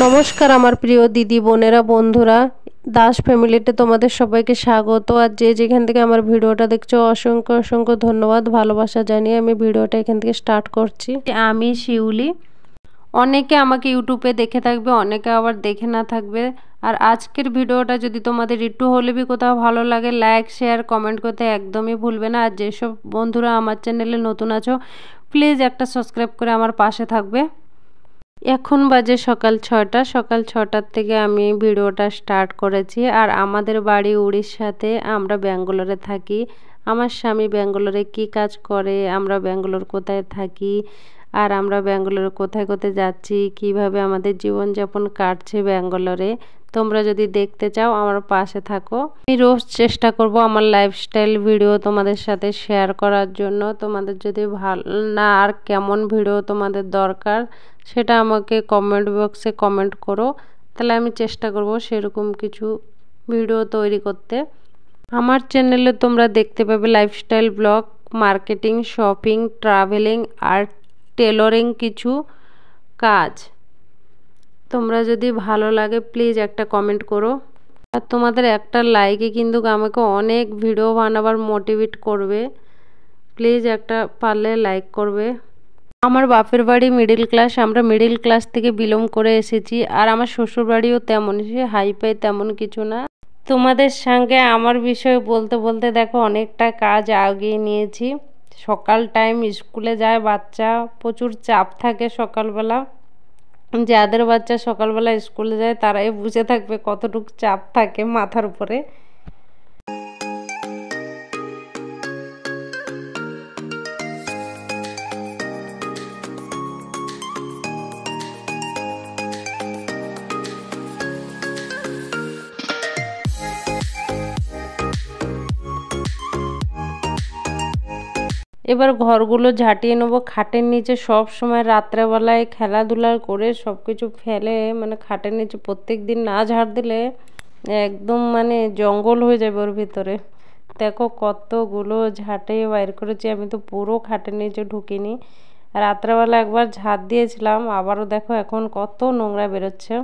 নমস্কার আমার প্রিয় দিদি বোনেরা বন্ধুরা, দাস ফ্যামিলিতে তোমাদের সবাইকে স্বাগত। আর যে যেখান থেকে আমার ভিডিওটা দেখছো অসংখ্য অসংখ্য ধন্যবাদ, ভালোবাসা জানিয়ে আমি ভিডিওটা এখান থেকে স্টার্ট করছি। আমি শিউলি। অনেকে আমাকে ইউটিউবে দেখে থাকবে, অনেকে আবার দেখে না থাকবে। আর আজকের ভিডিওটা যদি তোমাদের একটু হলে বি কোথাও ভালো লাগে, লাইক শেয়ার কমেন্ট করতে একদমই ভুলবে না। আর যেসব বন্ধুরা আমার চ্যানেলে নতুন আছো প্লিজ একটা সাবস্ক্রাইব করে আমার পাশে থাকবে। এখন বাজে সকাল 6টা। সকাল 6টার থেকে আমি ভিডিওটা স্টার্ট করেছি। আর আমাদের বাড়ি উড়িষ্যাতে, আমরা ব্যাঙ্গালোরে থাকি। আমার স্বামী ব্যাঙ্গালোরে কি কাজ করে, আমরা ব্যাঙ্গালোর কোথায় থাকি, আর আমরা ব্যাঙ্গালোরে কোথায় কোথায় যাচ্ছি, কিভাবে আমাদের জীবনযাপন কাটছে ব্যাঙ্গালোরে, তোমরা যদি দেখতে চাও আমার পাশে থাকো। আমি রোজ চেষ্টা করব আমার লাইফস্টাইল ভিডিও তোমাদের সাথে শেয়ার করার জন্য। তোমাদের যদি ভালো না আর কেমন ভিডিও তোমাদের দরকার সেটা আমাকে কমেন্ট বক্সে কমেন্ট করো, তাহলে আমি চেষ্টা করব সেরকম কিছু ভিডিও তৈরি করতে। আমার চ্যানেলে তোমরা দেখতে পাবে lifestyle blog, marketing, shopping, travelling আর টেলরিং কিছু কাজ। তোমরা যদি ভালো লাগে প্লিজ একটা কমেন্ট করো। আর তোমাদের একটা লাইকে কিন্তু আমাকে অনেক ভিডিও বানাবার মোটিভেট করবে। প্লিজ একটা পারলে লাইক করবে। আমার বাপের বাড়ি মিডিল ক্লাস, আমরা মিডিল ক্লাস থেকে বিলং করে এসেছি। আর আমার শ্বশুর বাড়িও তেমন, সে হাইফাই তেমন কিছু না। তোমাদের সঙ্গে আমার বিষয়ে বলতে বলতে দেখো অনেকটা কাজ আগিয়ে নিয়েছি। সকাল টাইম স্কুলে যায় বাচ্চা, প্রচুর চাপ থাকে সকালবেলা। যাদের বাচ্চা সকালবেলা স্কুলে যায় তারাই বুঝে থাকবে কতটুকু চাপ থাকে মাথার উপরে। এবার ঘরগুলো ঝাঁটিয়ে নেবো। খাটের নিচে সব সময় রাত্রেবেলায় খেলাধুলা করে সব কিছু ফেলে, মানে খাটের নিচে প্রত্যেক দিন না ঝাড় দিলে একদম মানে জঙ্গল হয়ে যাবে ওর ভিতরে। দেখো কতগুলো ঝাঁটে বাইর করেছি, আমি তো পুরো খাটের নিচে ঢুকিনি। রাত্রেবেলা একবার ঝাড় দিয়েছিলাম, আবারও দেখো এখন কত নোংরা বেরোচ্ছে।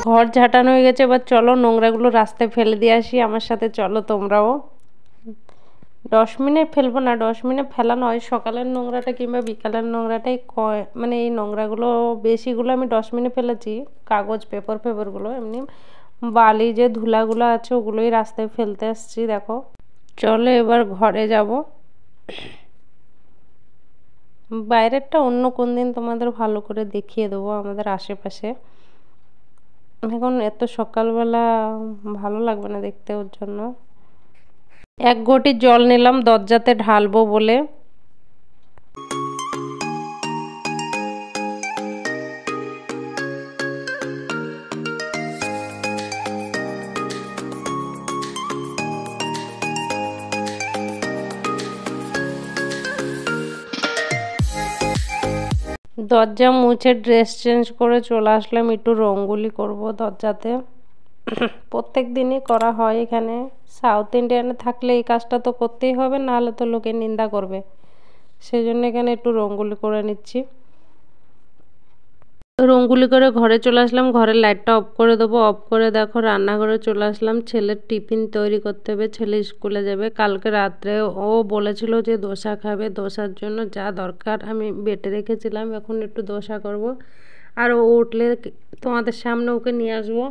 ঘর ঝাঁটানো হয়ে গেছে, এবার চলো নোংরাগুলো রাস্তায় ফেলে দিয়ে আসি। আমার সাথে চলো তোমরাও। ডাস্টবিনে ফেলবো না, ডাস্টবিনে ফেলা নয়, সকালের নোংরাটা কিংবা বিকালের নোংরাটাই মানে এই নোংরাগুলো বেশিগুলো আমি ডাস্টবিনে ফেলেছি। কাগজ পেপারগুলো, এমনি বালি যে ধুলাগুলো আছে ওগুলোই রাস্তায় ফেলতে আসছি। দেখো চলো এবার ঘরে যাব। বাইরেরটা অন্য কোন দিন তোমাদের ভালো করে দেখিয়ে দেবো আমাদের আশেপাশে। এখন এত সকালবেলা ভালো লাগবে না দেখতে, ওর জন্য এক ঘটি জল নিলাম দরজাতে ঢালবো বলে। দরজা মুছে ড্রেস চেঞ্জ করে চলে আসলাম, একটু রঙ্গোলি করব দরজাতে। প্রত্যেক দিনই করা হয় এখানে। সাউথ ইন্ডিয়ানে থাকলে এই কাজটা তো করতেই হবে, নাহলে তো লোকে নিন্দা করবে। সেই জন্য এখানে একটু রঙ্গোলি করে নিচ্ছি। রঙ্গোলি করে ঘরে চলে আসলাম, ঘরের লাইটটা অফ করে দেবো। অফ করে দেখো রান্নাঘরে চলে আসলাম। ছেলের টিফিন তৈরি করতে হবে, ছেলে স্কুলে যাবে। কালকে রাত্রে ও বলেছিল যে দোসা খাবে, দোসার জন্য যা দরকার আমি বেটে রেখেছিলাম, এখন একটু দোসা করব। আর ও উঠলে তোমাদের সামনে ওকে নিয়ে আসবো।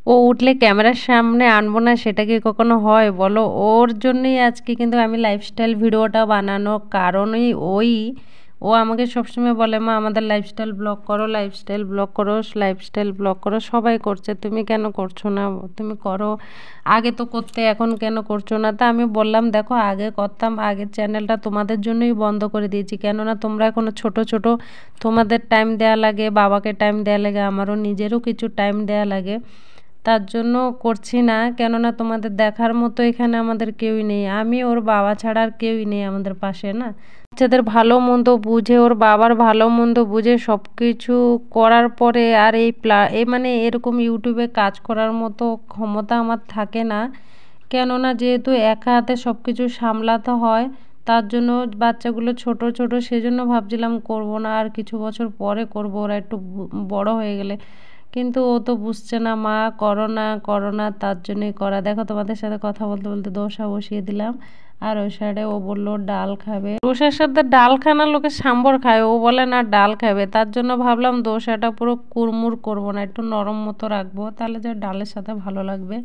ও উঠলে ক্যামেরার সামনে আনবো না, সেটা কি কখনো হয় বলো? ওর জন্যই আজকে কিন্তু আমি লাইফস্টাইল ভিডিওটা বানানো কারণই ওই। ও আমাকে সবসময় বলে, মা আমাদের লাইফস্টাইল ব্লগ করো, লাইফস্টাইল ব্লগ করো, লাইফস্টাইল ব্লগ করো। সবাই করছে, তুমি কেন করছো না? তুমি করো, আগে তো করতে, এখন কেন করছো না? তা আমি বললাম, দেখো আগে করতাম, আগের চ্যানেলটা তোমাদের জন্যই বন্ধ করে দিয়েছি, কেননা তোমরা এখনো ছোট ছোট, তোমাদের টাইম দেয়া লাগে, বাবাকে টাইম দেয়া লাগে, আমারও নিজেরও কিছু টাইম দেয়া লাগে, তার জন্য করছি না। কেননা তোমাদের দেখার মতো এখানে আমাদের কেউই নেই, আমি ওর বাবা ছাড়া আর কেউই নেই আমাদের পাশে না। বাচ্চাদের ভালো মন্দ বুঝে, ওর বাবার ভালো মন্দ বুঝে সব কিছু করার পরে আর এই মানে এরকম ইউটিউবে কাজ করার মতো ক্ষমতা আমার থাকে না। কেননা যেহেতু একা হাতে সব কিছু সামলাতে হয়, তার জন্য বাচ্চাগুলো ছোট ছোট, সেজন্য ভাবছিলাম করব না, আর কিছু বছর পরে করব, ওরা একটু বড় হয়ে গেলে। কিন্তু ও তো বুঝছে না, মা করো না করো না, তার জন্যই করা। দেখো তোমাদের সাথে কথা বলতে বলতে দোসা বসিয়ে দিলাম, আর ওই সাইডে ও বললো ডাল খাবে। দোসার সাথে ডাল খানা লোকে সাম্বর খায়, ও বলে না ডাল খাবে। তার জন্য ভাবলাম দোসাটা পুরো কুড়মুড় করবো না, একটু নরম মতো রাখবো, তাহলে যে ডালের সাথে ভালো লাগবে।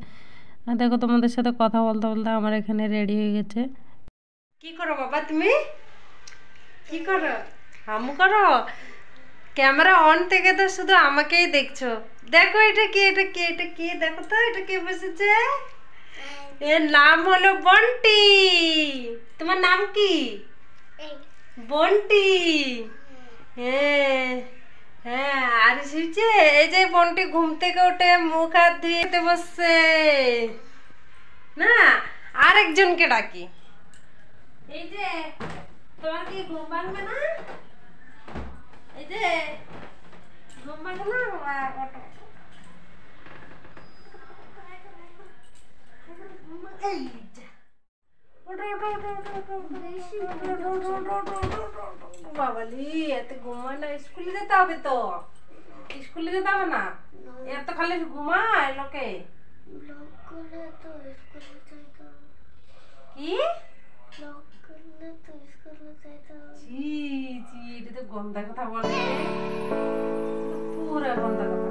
আর দেখো তোমাদের সাথে কথা বলতে বলতে আমার এখানে রেডি হয়ে গেছে। কি করো বাবা তুমি? কি করো? হামু করো? ক্যামেরা অন থেকে তো শুধু আমাকেই দেখছো। দেখো এটা কি, এটা কি, এটা কি, দেখো তো এটা কে বসেছে। এর নাম হলো বন্টি। তোমার নাম কি? বন্টি। হ্যাঁ হ্যাঁ, আর শিখছে এই যে বন্টি ঘুম থেকে উঠে মুখ হাত ধুয়ে বসছে না। আরেকজনকে ডাকি, এই যে তোমার কি ঘুম ভাঙবে না? এই যে ঘুম ভাঙবে না? এই বাবালি, এত ঘুমায় না, স্কুলে যেতে হবে তো। স্কুলে যেতে হবে না, এত খালি ঘুমায় লোকে। কি এটা তো গন্ধা কথা বলে, পুরো গন্ধা কথা।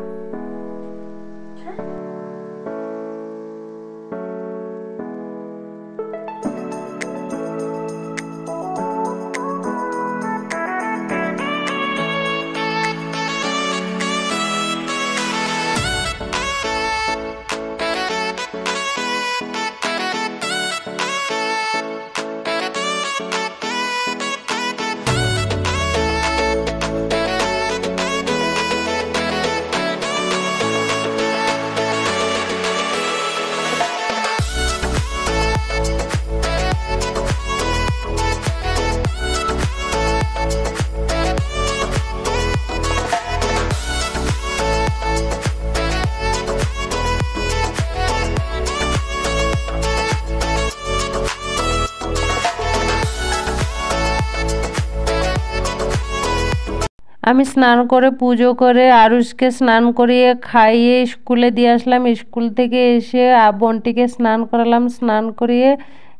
আমি স্নান করে পুজো করে আরুষকে স্নান করিয়ে খাইয়ে স্কুলে দিয়ে আসলাম। স্কুল থেকে এসে বন্টিকে স্নান করালাম, স্নান করিয়ে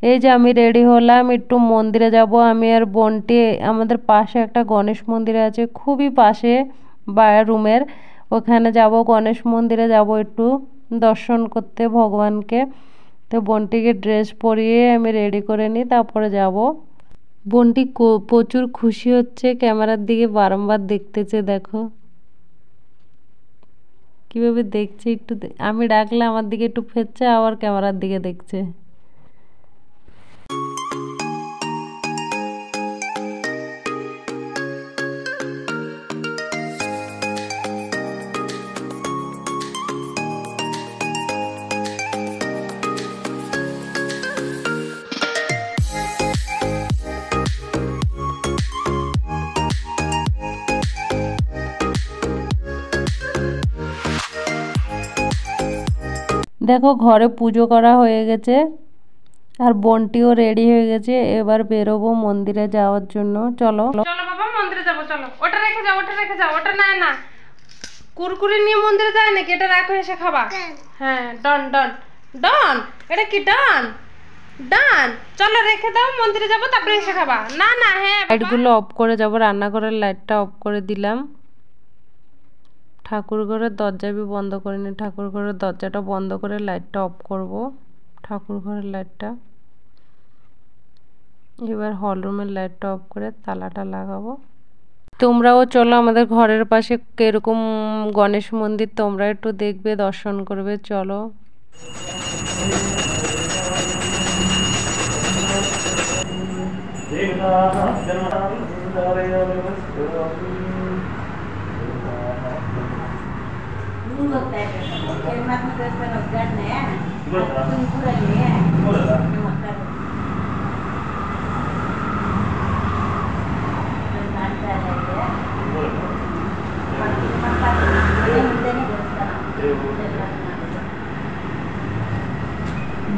এই যে আমি রেডি হলাম, একটু মন্দিরে যাব। আমি আর বন্টি, আমাদের পাশে একটা গণেশ মন্দির আছে, খুবই পাশে বা রুমের, ওখানে যাব, গণেশ মন্দিরে যাব একটু দর্শন করতে ভগবানকে। তো বন্টিকে ড্রেস পরিয়ে আমি রেডি করে নিই, তারপরে যাব। বোনটি প্রচুর খুশি হচ্ছে, ক্যামেরার দিকে বারংবার দেখতেছে। দেখো কিভাবে দেখছে, একটু আমি ডাকলে আমার দিকে একটু ফেরছে, আবার ক্যামেরার দিকে দেখছে। দেখো ঘরে পুজো করা হয়ে গেছে, আর বোনটিও রেডি হয়ে গেছে, এবার বেরোবো মন্দিরে যাওয়ার জন্য। চলো চলো বাবা মন্দিরে যাবো, চলো। ওটা রেখে যাও, ওটা রেখে যাও, ওটা না না, কুরকুরি নিয়ে মন্দিরে যায় নাকি? এটা রাখো, এসে খাবা। হ্যাঁ ডন ডন ডন, এটা কি ডন ডান, চলো রেখে দাও, মন্দিরে যাবো, তারপরে এসে খাবা। না না, হ্যাঁ লাইটগুলো অফ করে যাবো, রান্নাঘরের লাইটটা অফ করে দিলাম। ঠাকুর ঘরের দরজা বি বন্ধ করিনি, ঠাকুর ঘরের দরজাটা বন্ধ করে লাইটটা অফ করব, ঠাকুর ঘরের লাইটটা। এবার হল রুমের লাইটটা অফ করে তালাটা লাগাবো। তোমরাও চলো আমাদের ঘরের পাশে কিরকম গণেশ মন্দির, তোমরা একটু দেখবে, দর্শন করবে, চলো।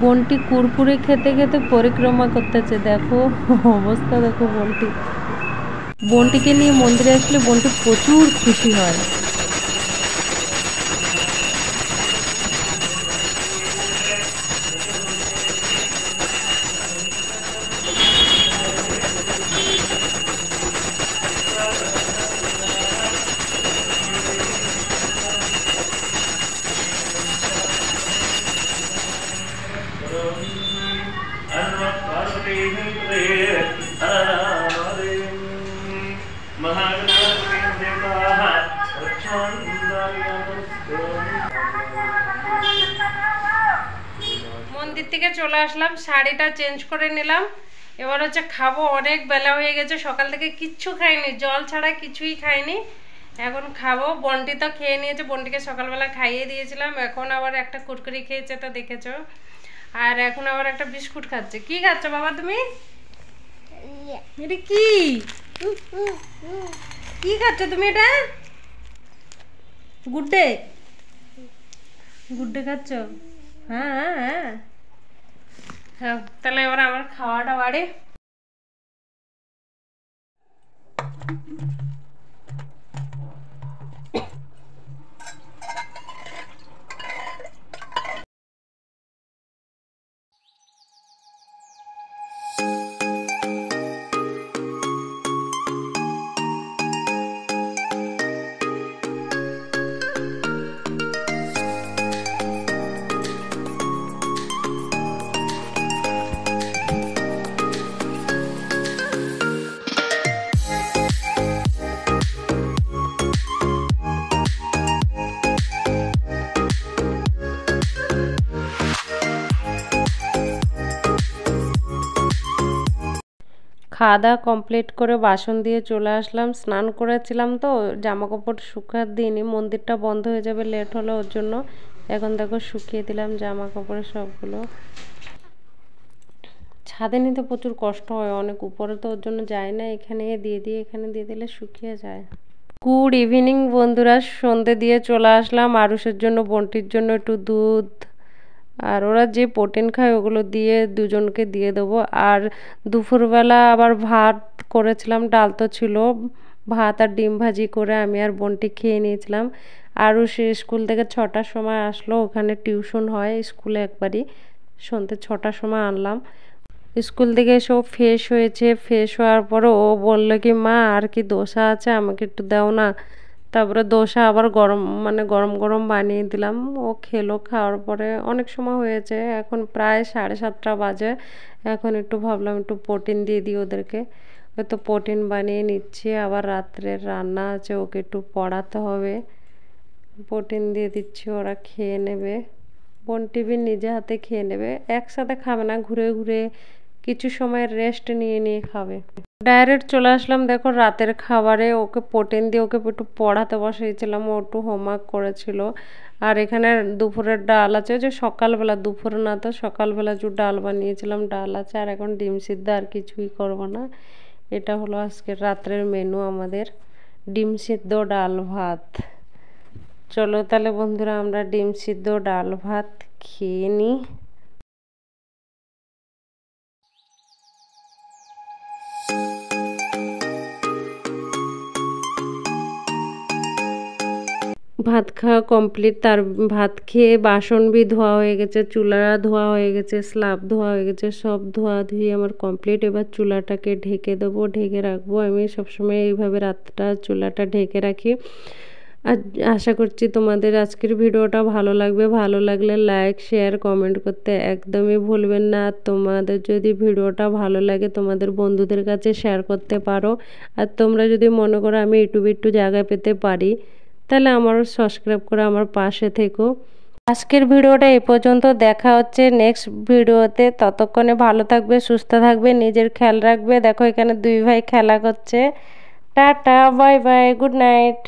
বন্টি কুরকুরে খেতে খেতে পরিক্রমা করতেছে, দেখো অবস্থা দেখো। বন্টিকে নিয়ে মন্দিরে আসলে বন্টি প্রচুর খুশি হয়। মন্দির থেকে চলে আসলাম, শাড়িটা চেঞ্জ করে নিলাম। এবার হচ্ছে খাবো, অনেক বেলা হয়ে গেছে, সকাল থেকে কিচ্ছু খাইনি, জল ছাড়া কিছুই খাইনি। এখন খাবো। বন্টি তো খেয়ে নিয়েছে, বন্টিকে সকালবেলা খাইয়ে দিয়েছিলাম, এখন আবার একটা কুরকুরি খেয়েছে, তো দেখেছো। আর এখন আবার একটা বিস্কুট খাচ্ছে। কি খাচ্ছ বাবা তুমি? এটা কি কি খাচ্ছ তুমি? এটা গুড ডে, গুড ডে খাচ্ছ? হ্যাঁ হ্যাঁ হ্যাঁ। তাহলে এবার আমার খাওয়াটা বাড়ে। খাওয়া দাওয়া কমপ্লিট করে বাসন দিয়ে চলে আসলাম। স্নান করেছিলাম তো, জামা কাপড় শুকাতে দিইনি, মন্দিরটা বন্ধ হয়ে যাবে লেট হলো ওর জন্য। এখন দেখো শুকিয়ে দিলাম জামা কাপড় সবগুলো। ছাদে নিতে প্রচুর কষ্ট হয়, অনেক উপরে তো ওর জন্য যায় না, এখানে এখানে দিয়ে দিলে শুকিয়ে যায়। গুড ইভিনিং বন্ধুরা, সন্ধে দিয়ে চলে আসলাম। আরুষের জন্য, বন্টির জন্য একটু দুধ আর ওরা যে প্রোটিন খায় ওগুলো দিয়ে দুজনকে দিয়ে দেবো। আর দুপুরবেলা আবার ভাত করেছিলাম, ডাল তো ছিল, ভাত আর ডিম ভাজি করে আমি আর বন্টি খেয়ে নিয়েছিলাম। আরুষ স্কুল থেকে 6টার সময় আসলো, ওখানে টিউশন হয় স্কুলে একবারই, সন্ধ্যে 6টার সময় আনলাম। স্কুল থেকে এসেও ফ্রেশ হয়েছে, ফ্রেশ হওয়ার পরে ও বললো কি মা আর কি দোসা আছে আমাকে একটু দাও না। তারপরে দোসা আবার গরম গরম বানিয়ে দিলাম, ও খেলো। খাওয়ার পরে অনেক সময় হয়েছে, এখন প্রায় 7:30 বাজে। এখন একটু ভাবলাম একটু প্রোটিন দিয়ে দিই ওদেরকে, তো প্রোটিন বানিয়ে নিচ্ছি। আবার রাত্রের রান্না আছে, ওকে একটু পড়াতে হবে, প্রোটিন দিয়ে দিচ্ছি, ওরা খেয়ে নেবে। বন্টি বি নিজে হাতে খেয়ে নেবে, একসাথে খাবে না, ঘুরে ঘুরে কিছু সময় রেস্ট নিয়ে নিয়ে খাবে। ডাইরেক্ট চলে আসলাম দেখো রাতের খাবারে, ওকে প্রোটিন দিয়ে ওকে একটু পড়াতে বসিয়েছিলাম, ও একটু হোমওয়ার্ক করেছিল। আর এখানে দুপুরের ডাল আছে, যে সকালবেলা, দুপুরে না তো সকালবেলা যে ডাল বানিয়েছিলাম ডাল আছে। আর এখন ডিম সিদ্ধ, আর কিছুই করব না। এটা হলো আজকের রাত্রের মেনু আমাদের, ডিম সিদ্ধ ডাল ভাত। চলো তাহলে বন্ধুরা আমরা ডিম সিদ্ধ ডাল ভাত খেয়ে নিই। ভাত খাওয়া কমপ্লিট, তার ভাত খেয়ে বাসন বি ধোয়া হয়ে গেছে, চুলা ধোয়া হয়ে গেছে, স্ল্যাব ধোয়া হয়ে গেছে, সব ধোয়া ধুই আমার কমপ্লিট। এবার চুলাটাকে ঢেকে দেবো, ঢেকে রাখবো। আমি সবসময় এইভাবে রাতটা চুলাটা ঢেকে রাখি। আর আশা করছি তোমাদের আজকের ভিডিওটা ভালো লাগবে। ভালো লাগলে লাইক শেয়ার কমেন্ট করতে একদমই ভুলবেন না। আর তোমাদের যদি ভিডিওটা ভালো লাগে তোমাদের বন্ধুদের কাছে শেয়ার করতে পারো। আর তোমরা যদি মনে করো আমি ইউটিউবে একটু জায়গা পেতে পারি তাহলে আমারও সাবস্ক্রাইব করে আমার পাশে থেকো। আজকের ভিডিওটা এই পর্যন্ত, দেখা হচ্ছে নেক্সট ভিডিওতে। ততক্ষণে ভালো থাকবে, সুস্থ থাকবে, নিজের খেয়াল রাখবে। দেখো এখানে দুই ভাই খেলা করছে। Tata, bye bye, good night.